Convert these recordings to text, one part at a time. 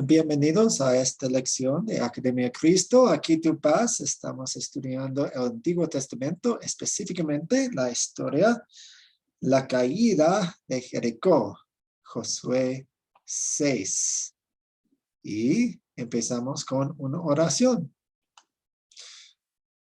Bienvenidos a esta lección de Academia Cristo. Aquí tu paz. Estamos estudiando el Antiguo Testamento, específicamente la historia, la caída de Jericó, Josué 6. Y empezamos con una oración.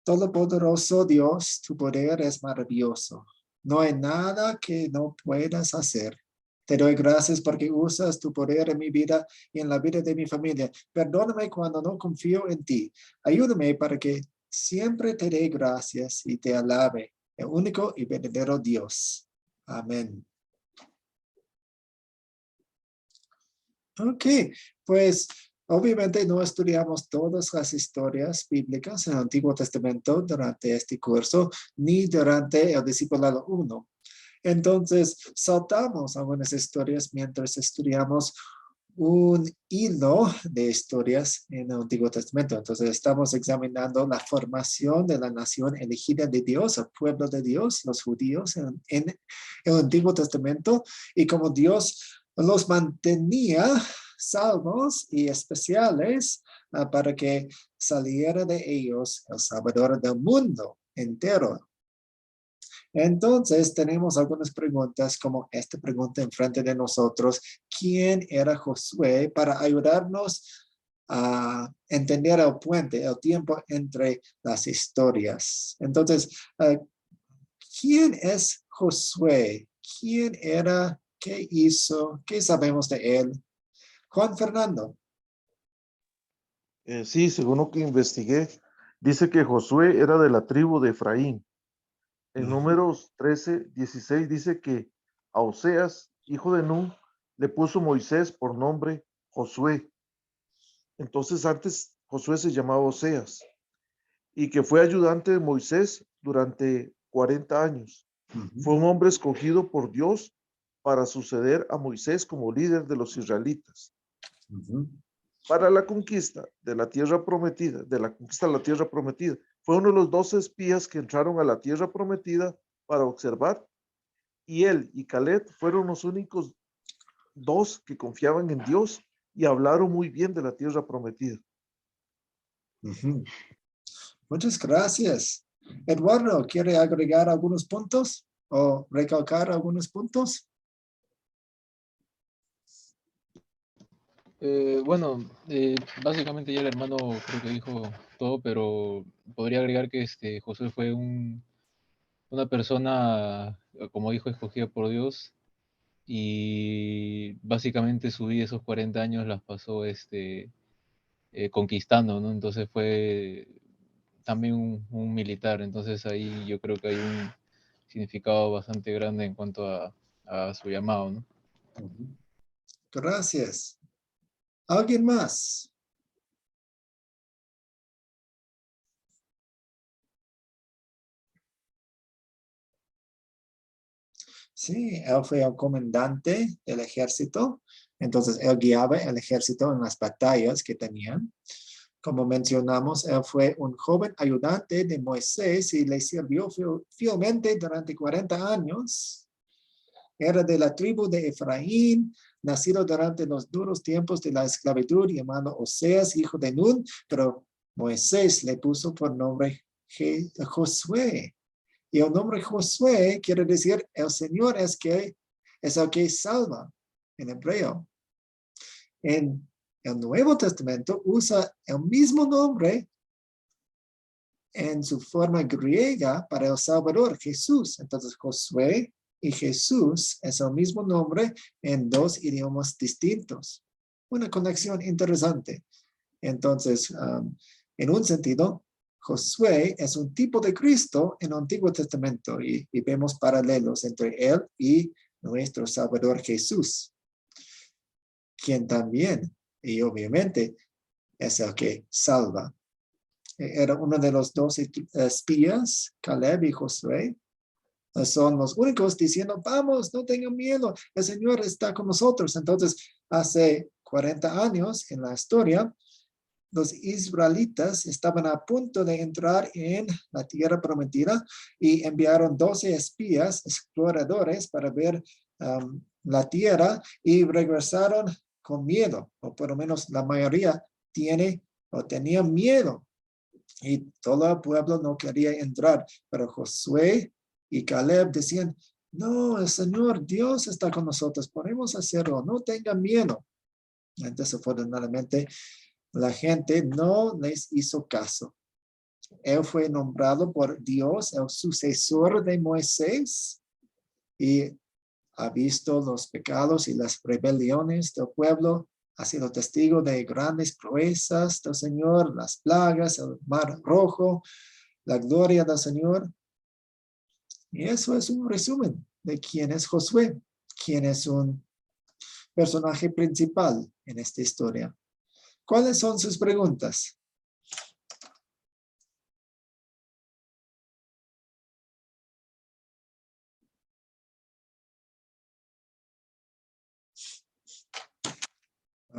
Todopoderoso Dios, tu poder es maravilloso. No hay nada que no puedas hacer. Te doy gracias porque usas tu poder en mi vida y en la vida de mi familia. Perdóname cuando no confío en ti. Ayúdame para que siempre te dé gracias y te alabe, el único y verdadero Dios. Amén. Ok, pues obviamente no estudiamos todas las historias bíblicas en el Antiguo Testamento durante este curso, ni durante el Discipulado 1. Entonces, saltamos algunas historias mientras estudiamos un hilo de historias en el Antiguo Testamento. Entonces, estamos examinando la formación de la nación elegida de Dios, el pueblo de Dios, los judíos en el Antiguo Testamento, y cómo Dios los mantenía salvos y especiales para que saliera de ellos el Salvador del mundo entero. Entonces tenemos algunas preguntas como esta pregunta enfrente de nosotros. ¿Quién era Josué? Para ayudarnos a entender el puente, el tiempo entre las historias. Entonces, ¿quién es Josué? ¿Quién era? ¿Qué hizo? ¿Qué sabemos de él? Juan Fernando. Sí, según lo que investigué, dice que Josué era de la tribu de Efraín. En Números 13:16 dice que a Oseas, hijo de Nun, le puso Moisés por nombre Josué. Entonces antes Josué se llamaba Oseas y que fue ayudante de Moisés durante 40 años. Fue un hombre escogido por Dios para suceder a Moisés como líder de los israelitas. Para la conquista de la tierra prometida, fue uno de los 12 espías que entraron a la tierra prometida para observar, y él y Caleb fueron los únicos dos que confiaban en Dios y hablaron muy bien de la tierra prometida. Muchas gracias. Eduardo, ¿quiere agregar algunos puntos o recalcar algunos puntos? Básicamente ya el hermano creo que dijo todo, pero podría agregar que Josué fue una persona, como dijo, escogida por Dios, y básicamente su vida, esos 40 años, las pasó conquistando, ¿no? Entonces fue también un militar, entonces ahí yo creo que hay un significado bastante grande en cuanto a su llamado, ¿no? Gracias. ¿Alguien más? Sí, él fue el comandante del ejército. Entonces, él guiaba el ejército en las batallas que tenían. Como mencionamos, él fue un joven ayudante de Moisés y le sirvió fielmente durante 40 años. Era de la tribu de Efraín, nacido durante los duros tiempos de la esclavitud, llamado Oseas, hijo de Nun, pero Moisés le puso por nombre Josué. Y el nombre Josué quiere decir el Señor es el que salva en hebreo. En el Nuevo Testamento usa el mismo nombre en su forma griega para el Salvador, Jesús. Entonces Josué y Jesús es el mismo nombre en dos idiomas distintos. Una conexión interesante. Entonces, en un sentido, Josué es un tipo de Cristo en el Antiguo Testamento y vemos paralelos entre él y nuestro Salvador Jesús, quien también, y obviamente, es el que salva. Era uno de los 12 espías, Caleb y Josué. Son los únicos diciendo, vamos, no tengan miedo, el Señor está con nosotros. Entonces, hace 40 años en la historia, los israelitas estaban a punto de entrar en la tierra prometida y enviaron 12 espías, exploradores, para ver la tierra, y regresaron con miedo, o por lo menos la mayoría tiene o tenía miedo. Y todo el pueblo no quería entrar, pero Josué y Caleb decían, no, el Señor Dios está con nosotros, podemos hacerlo, no tengan miedo. Desafortunadamente, la gente no les hizo caso. Él fue nombrado por Dios el sucesor de Moisés y ha visto los pecados y las rebeliones del pueblo, ha sido testigo de grandes proezas del Señor, las plagas, el mar rojo, la gloria del Señor. Y eso es un resumen de quién es Josué, quién es un personaje principal en esta historia. ¿Cuáles son sus preguntas?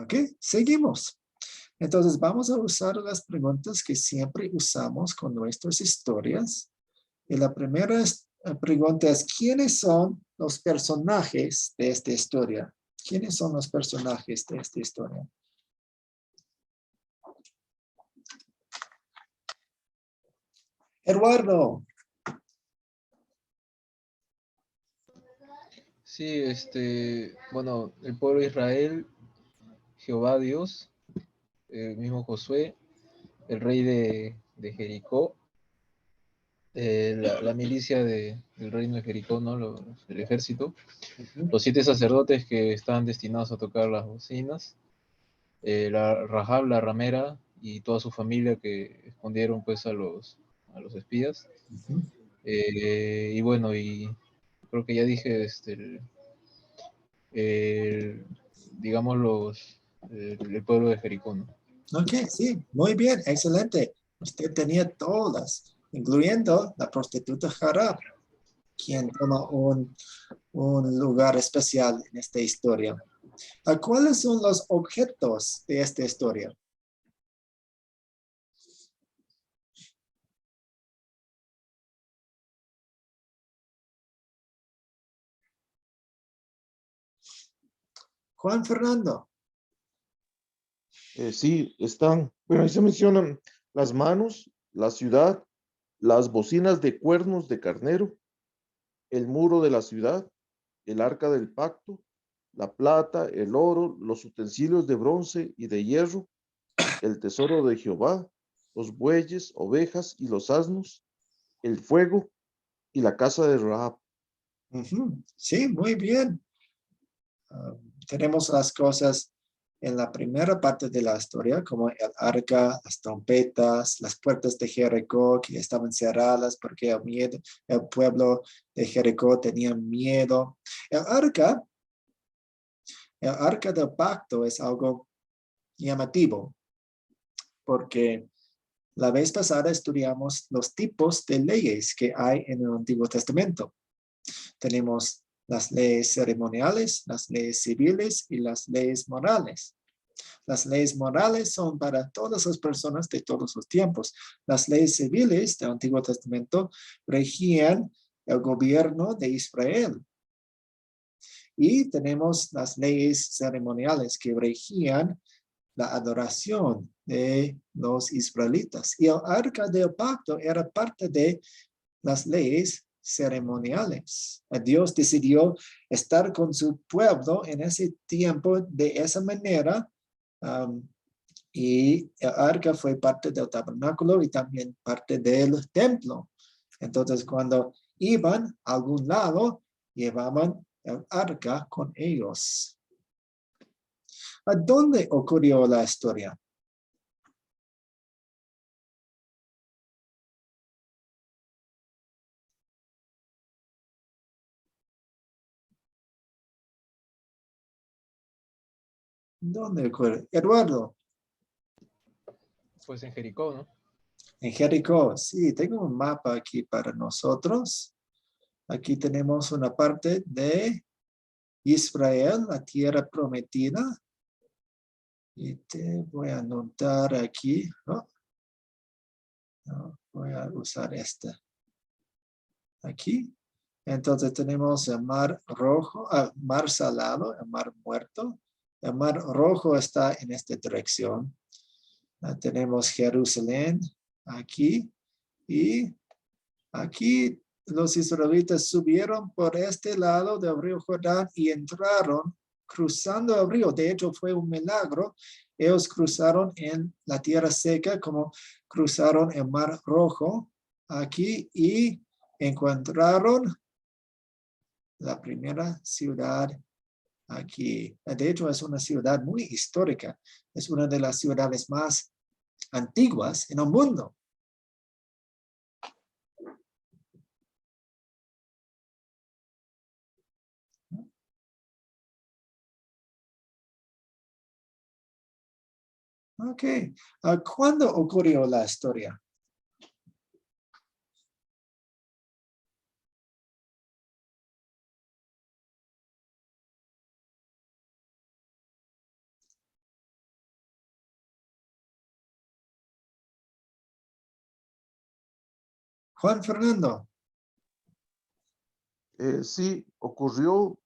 Ok, seguimos. Entonces vamos a usar las preguntas que siempre usamos con nuestras historias. Y la primera pregunta es, ¿quiénes son los personajes de esta historia? ¿Quiénes son los personajes de esta historia? Eduardo. Sí, bueno, el pueblo de Israel, Jehová Dios, el mismo Josué, el rey de Jericó, la milicia del reino de Jericó, ¿no? El ejército, los 7 sacerdotes que estaban destinados a tocar las bocinas, la Rahab, la ramera, y toda su familia que escondieron pues a los espías. Y bueno, y creo que ya dije, digamos, el pueblo de Jericó, ¿no? Ok, sí, muy bien, excelente. Usted tenía todas, incluyendo la prostituta Harab, quien toma un lugar especial en esta historia. ¿Cuáles son los objetos de esta historia? Juan Fernando. Sí, están. Bueno, ahí se mencionan las manos, la ciudad, las bocinas de cuernos de carnero, el muro de la ciudad, el arca del pacto, la plata, el oro, los utensilios de bronce y de hierro, el tesoro de Jehová, los bueyes, ovejas y los asnos, el fuego y la casa de Rahab. Sí, muy bien. Tenemos las cosas en la primera parte de la historia, como el arca, las trompetas, las puertas de Jericó que estaban cerradas porque el pueblo de Jericó tenía miedo. El arca del pacto es algo llamativo porque la vez pasada estudiamos los tipos de leyes que hay en el Antiguo Testamento. Tenemos las leyes ceremoniales, las leyes civiles y las leyes morales. Las leyes morales son para todas las personas de todos los tiempos. Las leyes civiles del Antiguo Testamento regían el gobierno de Israel. Y tenemos las leyes ceremoniales que regían la adoración de los israelitas. Y el arca del pacto era parte de las leyes ceremoniales. Dios decidió estar con su pueblo en ese tiempo de esa manera. Y el arca fue parte del tabernáculo y también parte del templo. Entonces, cuando iban a algún lado, llevaban el arca con ellos. ¿A dónde ocurrió la historia? ¿Dónde ocurrió? Eduardo. Pues en Jericó, ¿no? En Jericó, sí, tengo un mapa aquí para nosotros. Aquí tenemos una parte de Israel, la tierra prometida. Y te voy a anotar aquí. Voy a usar esta. Aquí. Entonces tenemos el mar rojo, el mar salado, el mar muerto, El Mar Rojo está en esta dirección. Tenemos Jerusalén aquí. Y aquí los israelitas subieron por este lado del río Jordán y entraron cruzando el río. De hecho, fue un milagro. Ellos cruzaron en la tierra seca como cruzaron el Mar Rojo aquí y encontraron la primera ciudad aquí. De hecho, es una ciudad muy histórica. Es una de las ciudades más antiguas en el mundo. Ok. ¿Cuándo ocurrió la historia? Juan Fernando. Sí, ocurrió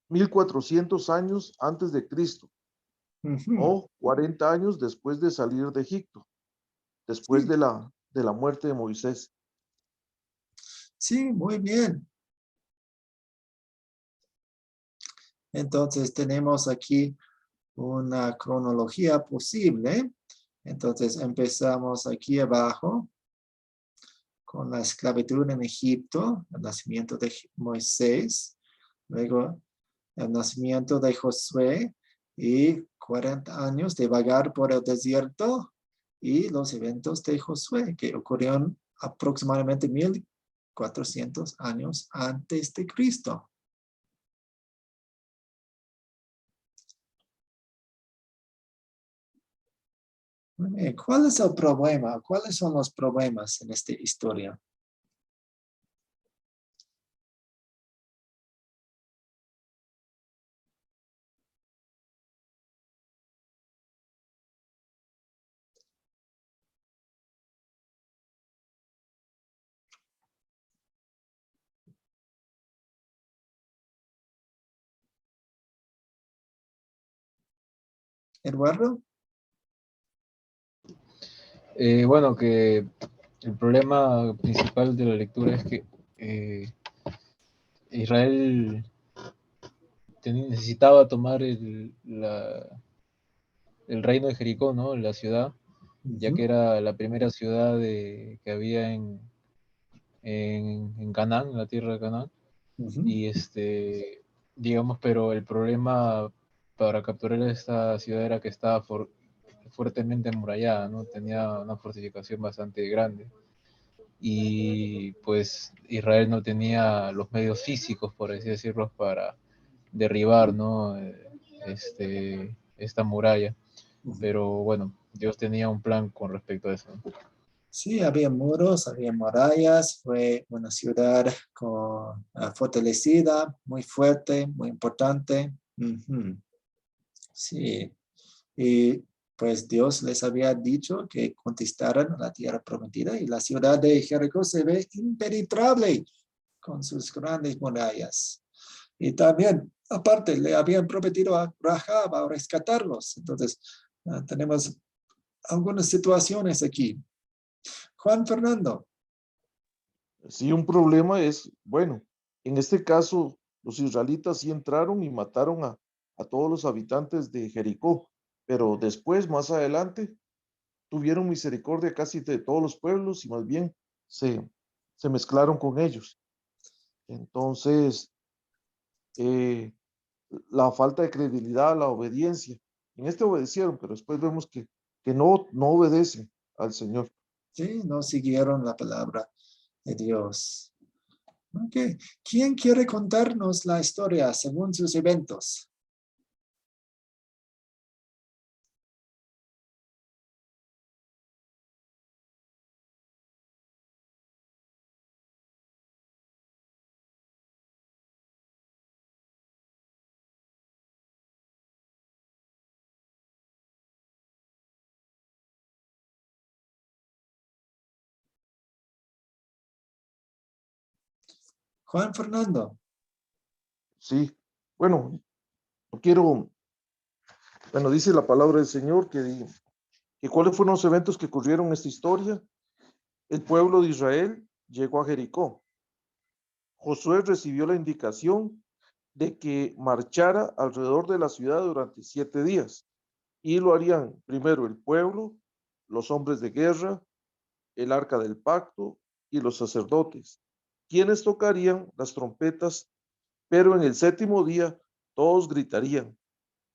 1400 años antes de Cristo, o 40 años después de salir de Egipto, después Sí. de la muerte de Moisés. Sí, muy bien. Entonces tenemos aquí una cronología posible. Entonces empezamos aquí abajo con la esclavitud en Egipto, el nacimiento de Moisés, luego el nacimiento de Josué y 40 años de vagar por el desierto y los eventos de Josué que ocurrieron aproximadamente 1400 años antes de Cristo. ¿Cuál es el problema? ¿Cuáles son los problemas en esta historia? Eduardo. Bueno, que el problema principal de la lectura es que Israel necesitaba tomar el reino de Jericó, ¿no? La ciudad, ya que era la primera ciudad que había en Canaán, en la tierra de Canaán. Y digamos, pero el problema para capturar esta ciudad era que estaba fuertemente amurallada, ¿no? Tenía una fortificación bastante grande. Y pues Israel no tenía los medios físicos, por así decirlo, para derribar, ¿no? Esta muralla. Pero bueno, Dios tenía un plan con respecto a eso, ¿no? Sí, había muros, había murallas, fue una ciudad fortalecida, muy fuerte, muy importante. Sí, y pues Dios les había dicho que conquistaran la tierra prometida y la ciudad de Jericó se ve impenetrable con sus grandes murallas. Y también, aparte, le habían prometido a Rahab a rescatarlos. Entonces, tenemos algunas situaciones aquí. Juan Fernando. Sí, un problema es, bueno, en este caso, los israelitas sí entraron y mataron a todos los habitantes de Jericó, pero después, más adelante, tuvieron misericordia casi de todos los pueblos y más bien se, se mezclaron con ellos. Entonces, eh, la falta de credibilidad, la obediencia. En este obedecieron, pero después vemos que no obedecen al Señor. Sí, no siguieron la palabra de Dios. Okay. ¿Quién quiere contarnos la historia según sus eventos? Juan Fernando. Sí, bueno, no quiero Bueno, dice la palabra del Señor que cuáles fueron los eventos que ocurrieron en esta historia. El pueblo de Israel llegó a Jericó. Josué recibió la indicación de que marchara alrededor de la ciudad durante 7 días y lo harían primero el pueblo, los hombres de guerra, el arca del pacto y los sacerdotes, quienes tocarían las trompetas, pero en el 7º día todos gritarían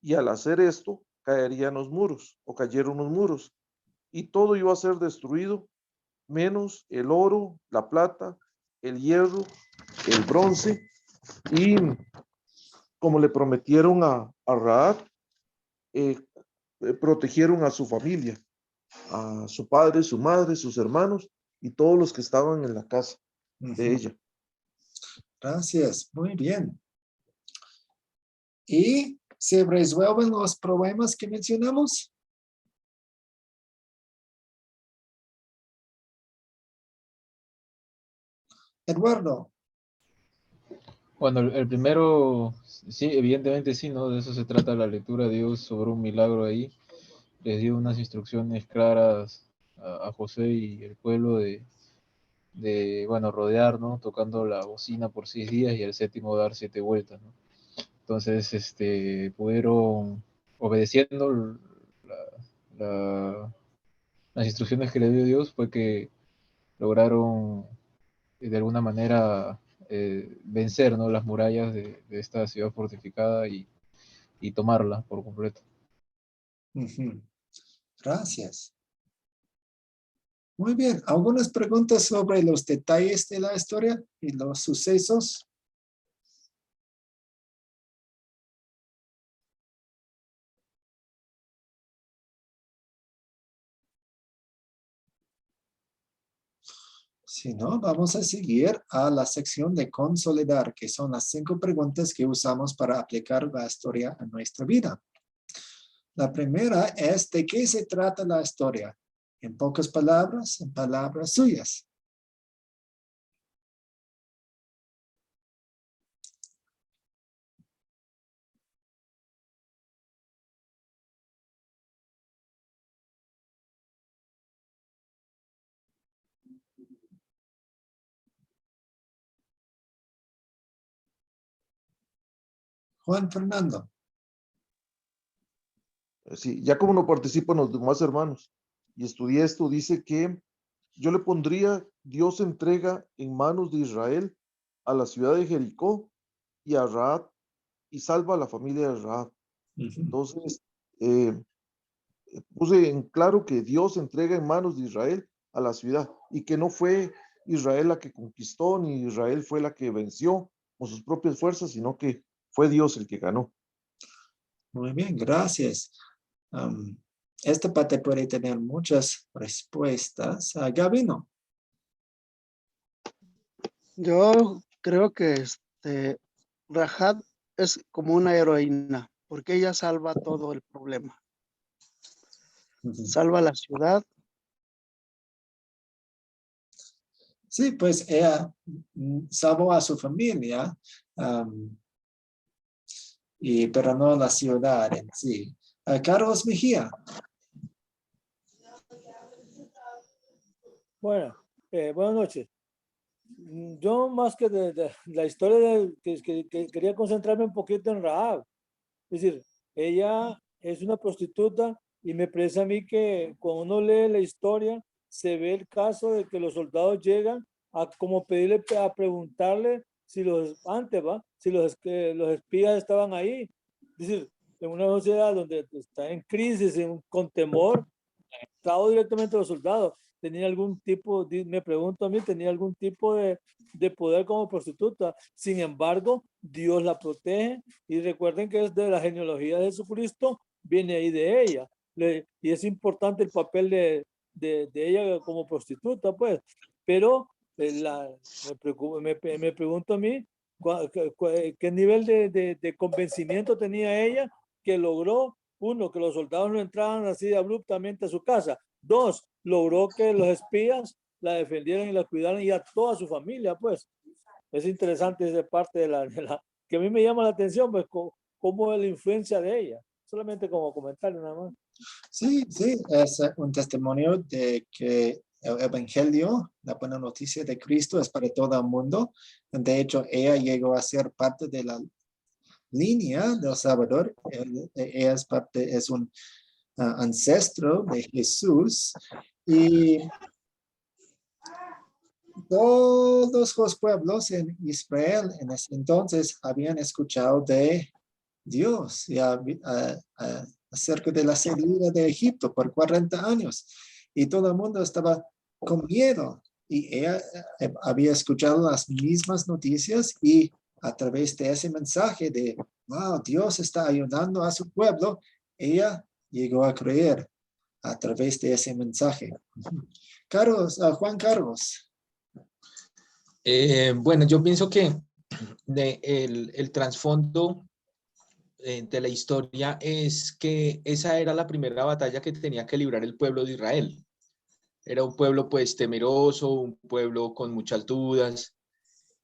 y al hacer esto caerían los muros o cayeron los muros y todo iba a ser destruido menos el oro, la plata, el hierro, el bronce y como le prometieron a Raab, eh, protegieron a su familia, a su padre, su madre, sus hermanos y todos los que estaban en la casa de ella. Gracias, muy bien. ¿Y se resuelven los problemas que mencionamos? Eduardo. Bueno, el primero, sí, evidentemente sí, ¿no? De eso se trata la lectura. Dios sobre un milagro ahí. Les dio unas instrucciones claras a José y el pueblo bueno, rodear, ¿no? Tocando la bocina por 6 días y el 7º dar 7 vueltas, ¿no? Entonces, pudieron, obedeciendo la- las instrucciones que le dio Dios, fue que lograron de alguna manera vencer, ¿no? Las murallas de esta ciudad fortificada y tomarla por completo. Gracias. Muy bien. ¿Algunas preguntas sobre los detalles de la historia y los sucesos? Si no, vamos a seguir a la sección de consolidar, que son las 5 preguntas que usamos para aplicar la historia a nuestra vida. La primera es: ¿de qué se trata la historia? En pocas palabras, en palabras suyas. Juan Fernando. Sí, ya como no participan los demás hermanos y estudié esto, dice que yo le pondría: Dios entrega en manos de Israel a la ciudad de Jericó y a Raab y salva a la familia de Raab. Entonces, puse en claro que Dios entrega en manos de Israel a la ciudad y que no fue Israel la que conquistó, ni Israel fue la que venció con sus propias fuerzas, sino que fue Dios el que ganó. Muy bien, gracias. Esta parte puede tener muchas respuestas. Gabino. Yo creo que Rahab es como una heroína, porque ella salva todo el problema. Salva la ciudad. Sí, pues ella salvó a su familia, pero no la ciudad en sí. Carlos Mejía. Bueno, buenas noches. Yo más que de la historia que quería concentrarme un poquito en Rahab. Es decir, ella es una prostituta y me parece a mí que cuando uno lee la historia se ve el caso de que los soldados llegan a como pedirle, a preguntarle si los espías estaban ahí. Es decir, en una sociedad donde está en crisis, con temor, estado directamente a los soldados. Tenía algún tipo, me pregunto a mí, tenía algún tipo de poder como prostituta. Sin embargo, Dios la protege y recuerden que es de la genealogía de Jesucristo, viene ahí de ella. Y es importante el papel de ella como prostituta, pues. Pero me pregunto a mí, ¿qué nivel de convencimiento tenía ella que logró, uno, que los soldados no entraran así abruptamente a su casa? Dos, logró que los espías la defendieran y la cuidaran y a toda su familia, pues. Es interesante esa parte que a mí me llama la atención, pues, cómo es la influencia de ella. solamente como comentario nada más. Sí, sí, es un testimonio de que el evangelio, la buena noticia de Cristo es para todo el mundo. De hecho, ella llegó a ser parte de la línea del Salvador. Ella es parte, es un ancestro de Jesús y todos los pueblos en Israel en ese entonces habían escuchado de Dios y acerca de la salida de Egipto por 40 años. Y todo el mundo estaba con miedo. Y ella había escuchado las mismas noticias y a través de ese mensaje de, wow, Dios está ayudando a su pueblo, ella llegó a creer a través de ese mensaje. Carlos, Juan Carlos. Bueno, yo pienso que el trasfondo de la historia es que esa era la primera batalla que tenía que librar el pueblo de Israel. Era un pueblo pues temeroso, un pueblo con muchas dudas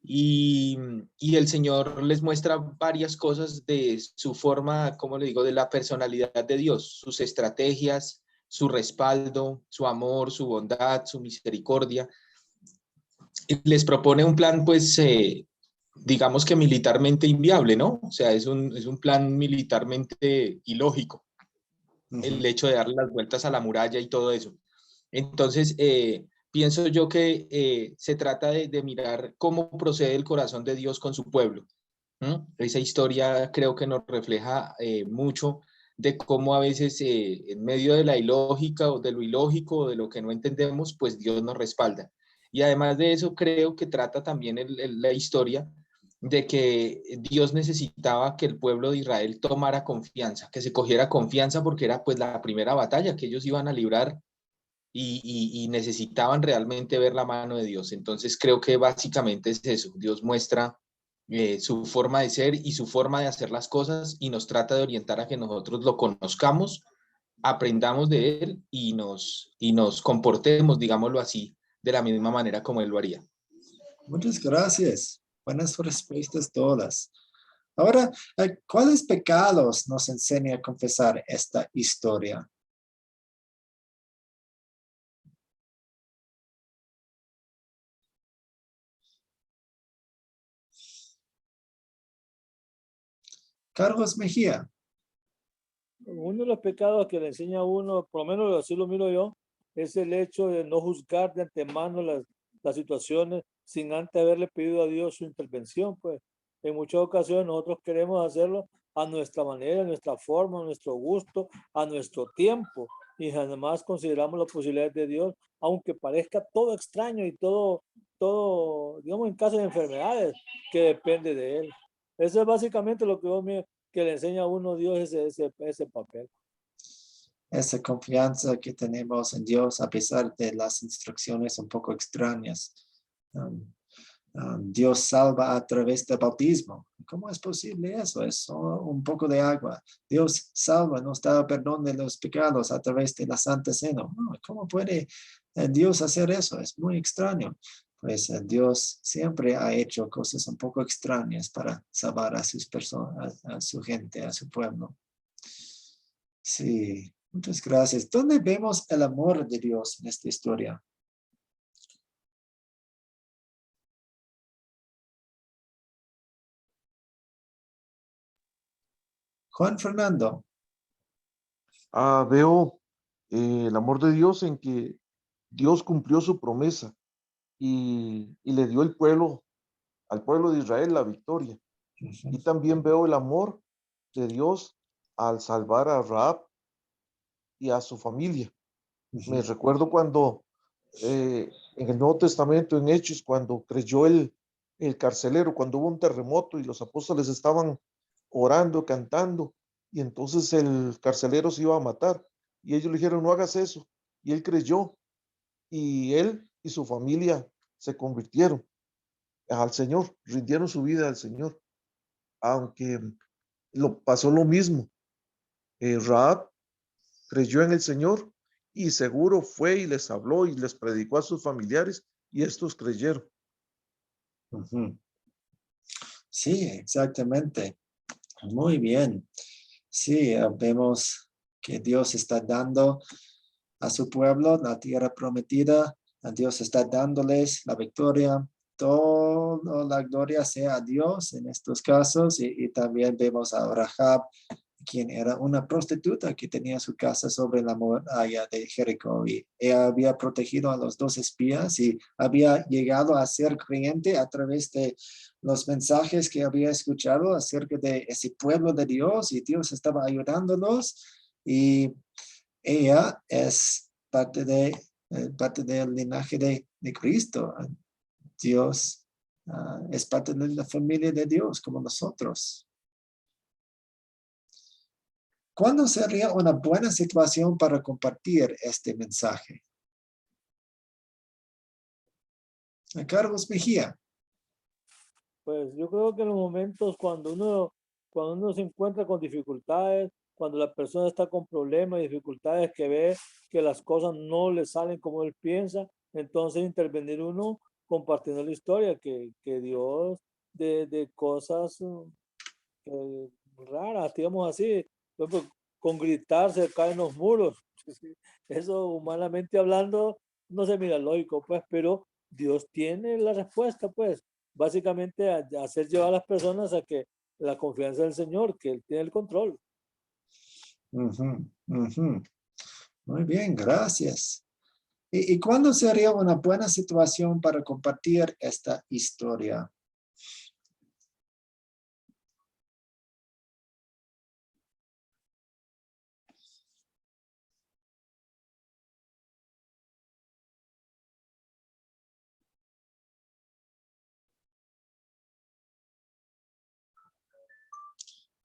y el Señor les muestra varias cosas de su forma, como le digo, de la personalidad de Dios, sus estrategias, su respaldo, su amor, su bondad, su misericordia. Y les propone un plan pues digamos que militarmente inviable, ¿no? O sea, es un plan militarmente ilógico, el hecho de darle las vueltas a la muralla y todo eso. Entonces, pienso yo que se trata de mirar cómo procede el corazón de Dios con su pueblo. Esa historia creo que nos refleja mucho de cómo a veces en medio de la ilógica o de lo ilógico o de lo que no entendemos, pues Dios nos respalda. Y además de eso, creo que trata también la historia de que Dios necesitaba que el pueblo de Israel tomara confianza, que se cogiera confianza porque era pues la primera batalla que ellos iban a librar y necesitaban realmente ver la mano de Dios. Entonces creo que básicamente es eso. Dios muestra su forma de ser y su forma de hacer las cosas y nos trata de orientar a que nosotros lo conozcamos, aprendamos de él y nos comportemos, digámoslo así, de la misma manera como él lo haría. Muchas gracias. Buenas respuestas todas. Ahora, ¿cuáles pecados nos enseña a confesar esta historia? Carlos Mejía. Uno de los pecados que le enseña a uno, por lo menos así lo miro yo, es el hecho de no juzgar de antemano las situaciones sin antes haberle pedido a Dios su intervención. Pues en muchas ocasiones nosotros queremos hacerlo a nuestra manera, a nuestra forma, a nuestro gusto, a nuestro tiempo y además consideramos las posibilidades de Dios, aunque parezca todo extraño y todo, digamos en caso de enfermedades, que depende de Él. Eso es básicamente lo que le enseña a uno Dios ese papel. Esa confianza que tenemos en Dios a pesar de las instrucciones un poco extrañas. Dios salva a través del bautismo. ¿Cómo es posible eso? Es solo un poco de agua. Dios salva, nos da perdón de los pecados a través de la Santa Cena. ¿Cómo puede Dios hacer eso? Es muy extraño. Pues Dios siempre ha hecho cosas un poco extrañas para salvar a sus personas, a su gente, a su pueblo. Sí, muchas gracias. ¿Dónde vemos el amor de Dios en esta historia? Juan Fernando. Veo el amor de Dios en que Dios cumplió su promesa y le dio al pueblo de Israel la victoria. Y también veo el amor de Dios al salvar a Rahab y a su familia. Me recuerdo cuando en el Nuevo Testamento, en Hechos, cuando creyó el carcelero, cuando hubo un terremoto y los apóstoles estaban orando, cantando, y entonces el carcelero se iba a matar. Y ellos le dijeron, no hagas eso. Y él creyó, y él y su familia se convirtieron al Señor, rindieron su vida al Señor. Aunque pasó lo mismo. Rahab creyó en el Señor y seguro fue y les habló y les predicó a sus familiares y estos creyeron. Sí, exactamente. Muy bien. Sí, vemos que Dios está dando a su pueblo la tierra prometida. A Dios está dándoles la victoria. Toda la gloria sea a Dios en estos casos. Y también vemos a Rahab, quien era una prostituta que tenía su casa sobre la muralla de Jericó. Y ella había protegido a los 2 espías y había llegado a ser creyente a través de los mensajes que había escuchado acerca de ese pueblo de Dios, y Dios estaba ayudándolos, y ella es parte del linaje de Cristo. Dios es parte de la familia de Dios como nosotros. ¿Cuándo sería una buena situación para compartir este mensaje? Carlos Mejía. Pues yo creo que en los momentos cuando uno se encuentra con dificultades, cuando la persona está con problemas y dificultades, que ve que las cosas no le salen como él piensa, entonces intervenir uno compartiendo la historia que Dios de cosas raras, digamos así, por ejemplo, con gritar se caen los muros. Eso humanamente hablando no se mira lógico, pues, pero Dios tiene la respuesta, pues, básicamente a hacer llevar a las personas a que la confianza del Señor, que Él tiene el control. Muy bien, gracias. ¿Y cuándo sería una buena situación para compartir esta historia?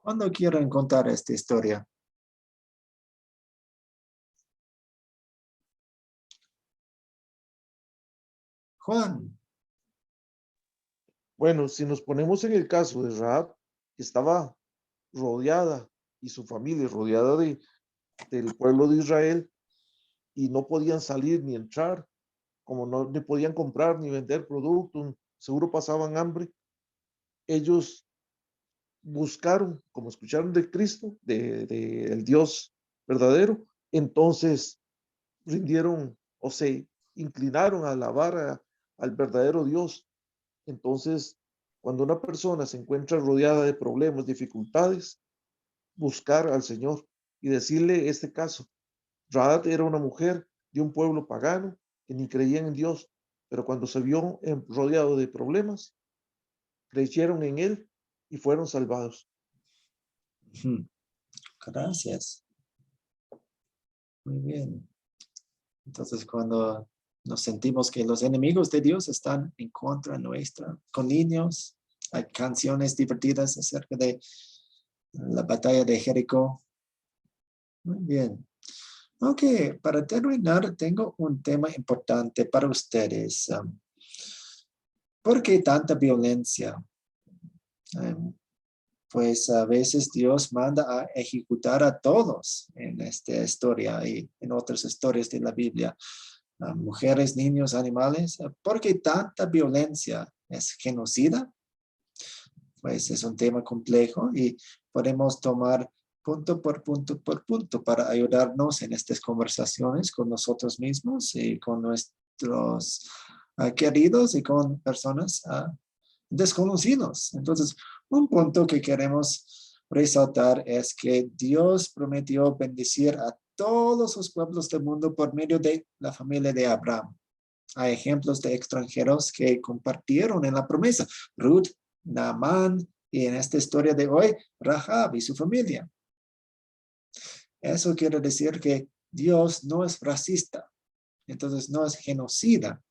¿Cuándo quieren contar esta historia? Juan. Bueno, si nos ponemos en el caso de Rahab, que estaba rodeada y su familia rodeada del pueblo de Israel, y no podían salir ni entrar, como no ni podían comprar ni vender productos, seguro pasaban hambre. Ellos buscaron, como escucharon de Cristo, el Dios verdadero, entonces rindieron o se inclinaron a alabar al verdadero Dios. Entonces, cuando una persona se encuentra rodeada de problemas, dificultades, buscar al Señor y decirle este caso. Rahab era una mujer de un pueblo pagano que ni creían en Dios, pero cuando se vio rodeado de problemas, creyeron en Él y fueron salvados. Gracias. Muy bien. Entonces, cuando nos sentimos que los enemigos de Dios están en contra nuestra, con niños, hay canciones divertidas acerca de la batalla de Jericó. Muy bien. Ok, para terminar, tengo un tema importante para ustedes. ¿Por qué tanta violencia? Pues a veces Dios manda a ejecutar a todos en esta historia y en otras historias de la Biblia. Mujeres, niños, animales. ¿Por qué tanta violencia? ¿Es genocida? Pues es un tema complejo y podemos tomar punto por punto para ayudarnos en estas conversaciones con nosotros mismos y con nuestros queridos y con personas desconocidos. Entonces, un punto que queremos resaltar es que Dios prometió bendecir a todos los pueblos del mundo por medio de la familia de Abraham. Hay ejemplos de extranjeros que compartieron en la promesa. Ruth, Naamán, y en esta historia de hoy, Rahab y su familia. Eso quiere decir que Dios no es racista, entonces no es genocida.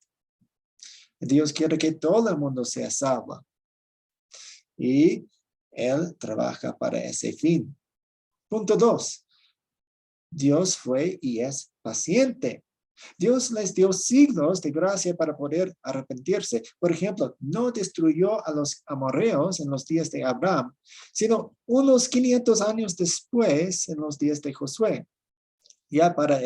Dios quiere que todo el mundo sea salvo. Y Él trabaja para ese fin. Punto 2. Dios fue y es paciente. Dios les dio siglos de gracia para poder arrepentirse. Por ejemplo, no destruyó a los amorreos en los días de Abraham, sino unos 500 años después, en los días de Josué. Ya para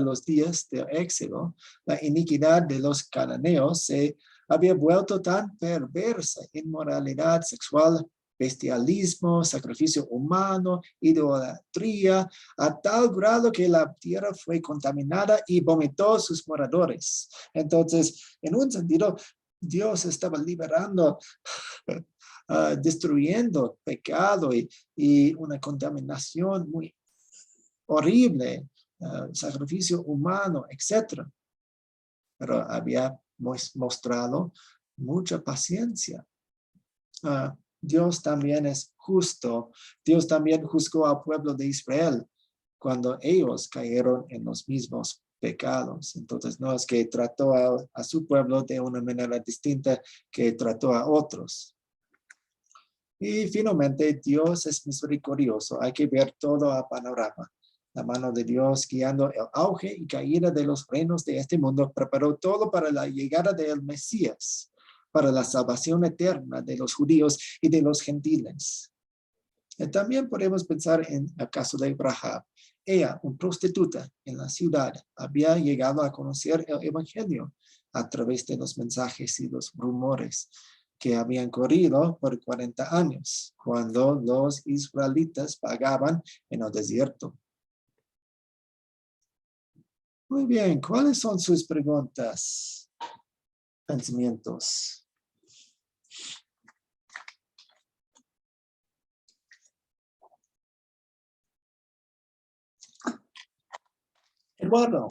los días del Éxodo, la iniquidad de los cananeos se había vuelto tan perversa, inmoralidad sexual bestialismo, sacrificio humano, idolatría, a tal grado que la tierra fue contaminada y vomitó sus moradores. Entonces, en un sentido, Dios estaba liberando, destruyendo pecado y una contaminación muy horrible, sacrificio humano, etc. Pero había mostrado mucha paciencia. Dios también es justo. Dios también juzgó al pueblo de Israel cuando ellos cayeron en los mismos pecados. Entonces no es que trató a su pueblo de una manera distinta que trató a otros. Y finalmente Dios es misericordioso. Hay que ver todo a panorama. La mano de Dios guiando el auge y caída de los reinos de este mundo preparó todo para la llegada del Mesías, para la salvación eterna de los judíos y de los gentiles. También podemos pensar en el caso de Rahab. Ella, una prostituta en la ciudad, había llegado a conocer el evangelio a través de los mensajes y los rumores que habían corrido por 40 años, cuando los israelitas vagaban en el desierto. Muy bien, ¿cuáles son sus preguntas, pensamientos? Eduardo.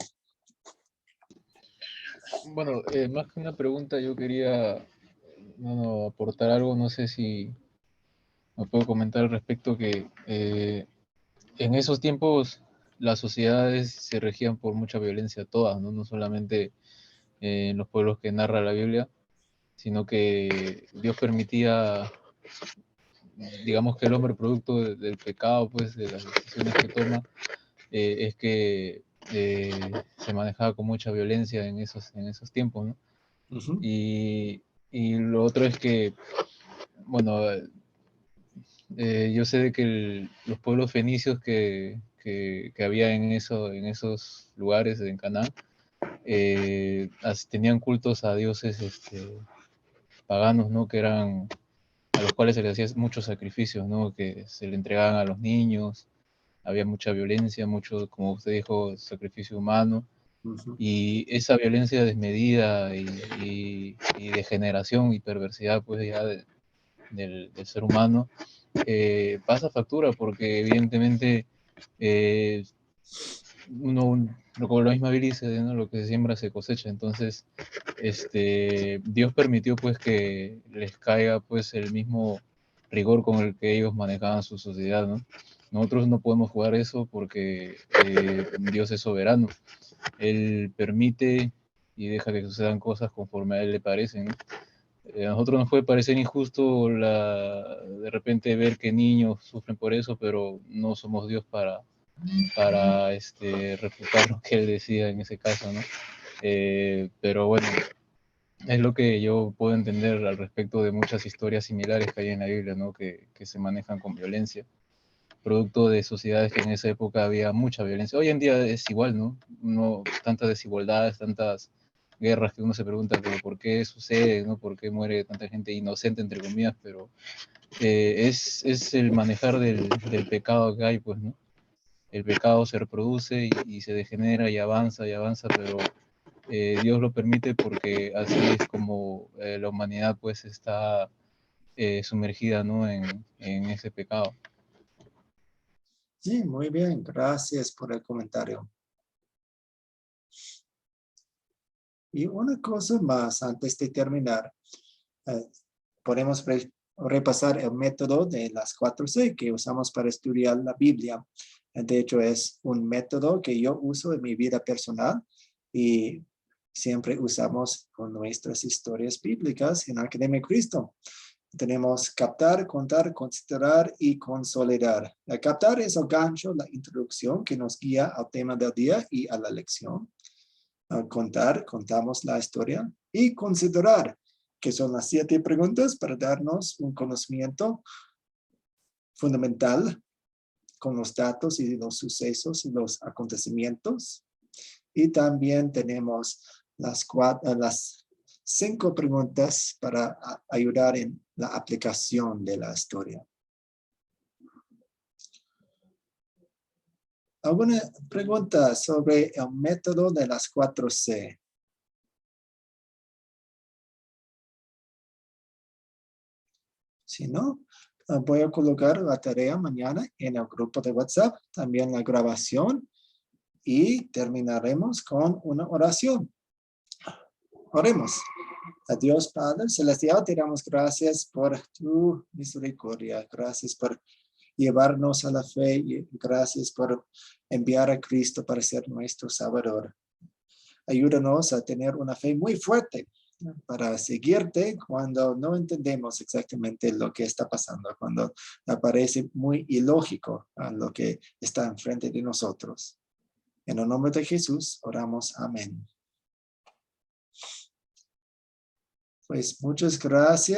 Bueno, más que una pregunta, yo quería aportar algo, no sé si me puedo comentar al respecto, que en esos tiempos las sociedades se regían por mucha violencia, todas, no solamente en los pueblos que narra la Biblia, sino que Dios permitía, digamos, que el hombre, producto del pecado, pues de las decisiones que toma, es que se manejaba con mucha violencia en esos tiempos, ¿no? Uh-huh. Y lo otro es que, bueno, yo sé de que los pueblos fenicios que había en esos lugares en Canaán, tenían cultos a dioses paganos, ¿no? Que eran, a los cuales se les hacía muchos sacrificios, ¿no? Que se le entregaban a los niños, había mucha violencia, mucho, como usted dijo, sacrificio humano. Uh-huh. Y esa violencia desmedida y degeneración y perversidad, pues ya del ser humano, pasa factura porque evidentemente como la misma Biblia dice, ¿no? Lo que se siembra se cosecha. Entonces Dios permitió pues que les caiga pues el mismo rigor con el que ellos manejaban su sociedad, ¿no? Nosotros no podemos jugar eso porque Dios es soberano. Él permite y deja que sucedan cosas conforme a Él le parecen, ¿no? A nosotros nos puede parecer injusto de repente ver que niños sufren por eso, pero no somos Dios para refutar lo que Él decida en ese caso, ¿no? Pero bueno, es lo que yo puedo entender al respecto de muchas historias similares que hay en la Biblia, ¿no? Que se manejan con violencia, producto de sociedades que en esa época había mucha violencia. Hoy en día es igual, ¿no? Tantas desigualdades, tantas guerras que uno se pregunta, pero ¿por qué sucede, no? ¿Por qué muere tanta gente inocente, entre comillas? Pero es el manejar del pecado que hay, pues, ¿no? El pecado se reproduce y se degenera y avanza, pero Dios lo permite porque así es como la humanidad pues está sumergida, ¿no? en ese pecado. Sí, muy bien. Gracias por el comentario. Y una cosa más antes de terminar. Podemos repasar el método de las 4C que usamos para estudiar la Biblia. De hecho, es un método que yo uso en mi vida personal y siempre usamos con nuestras historias bíblicas en Academia Cristo. Tenemos captar, contar, considerar y consolidar. Captar es el gancho, la introducción que nos guía al tema del día y a la lección. Contar, contamos la historia. Y considerar, que son las 7 preguntas para darnos un conocimiento fundamental con los datos y los sucesos y los acontecimientos. Y también tenemos las 5 preguntas para ayudar en la aplicación de la historia. ¿Alguna pregunta sobre el método de las 4C? Si no, voy a colocar la tarea mañana en el grupo de WhatsApp, también la grabación, y terminaremos con una oración. Oremos. A Dios Padre Celestial, te damos gracias por tu misericordia. Gracias por llevarnos a la fe y gracias por enviar a Cristo para ser nuestro Salvador. Ayúdanos a tener una fe muy fuerte para seguirte cuando no entendemos exactamente lo que está pasando, cuando parece muy ilógico lo que está enfrente de nosotros. En el nombre de Jesús oramos. Amén. Pues muchas gracias.